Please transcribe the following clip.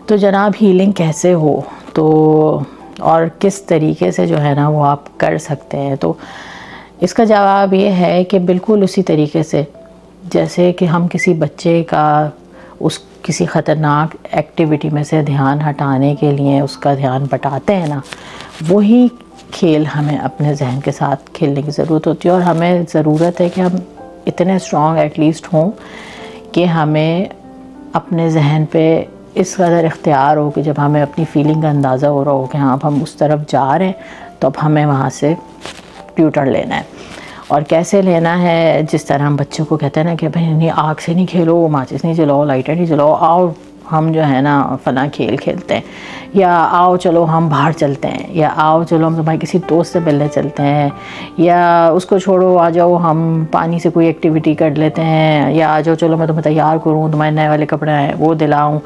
तो जनाब हीलिंग कैसे हो, तो और किस तरीके से जो है ना वो आप कर सकते हैं, तो इसका जवाब ये है कि बिल्कुल उसी तरीके से जैसे कि हम किसी बच्चे का उस किसी ख़तरनाक एक्टिविटी में से ध्यान हटाने के लिए उसका ध्यान बटाते हैं ना, वही खेल हमें अपने जहन के साथ खेलने की ज़रूरत होती है। और हमें ज़रूरत है कि हम इतने स्ट्रॉन्ग एटलीस्ट हों कि हमें अपने जहन पे इस कदर इख्तियार हो कि जब हमें अपनी फ़ीलिंग का अंदाज़ा हो रहा हो कि हाँ अब हम उस तरफ जा रहे हैं, तो अब हमें वहाँ से ट्यूटर लेना है। और कैसे लेना है, जिस तरह हम बच्चों को कहते हैं ना कि भाई नहीं आग से नहीं खेलो, माचिस नहीं जलाओ, लाइटर नहीं जलाओ, आओ हम जो है ना फ़लाँ खेल खेलते हैं, या आओ चलो हम बाहर चलते हैं, या आओ चलो हम तुम्हारे किसी दोस्त से मिलने चलते हैं, या उसको छोड़ो आ जाओ हम पानी से कोई एक्टिविटी कर लेते हैं, या आ जाओ चलो मैं तुम्हें तैयार करूँ, तुम्हारे नए वाले कपड़े हैं वो दिलाऊँ।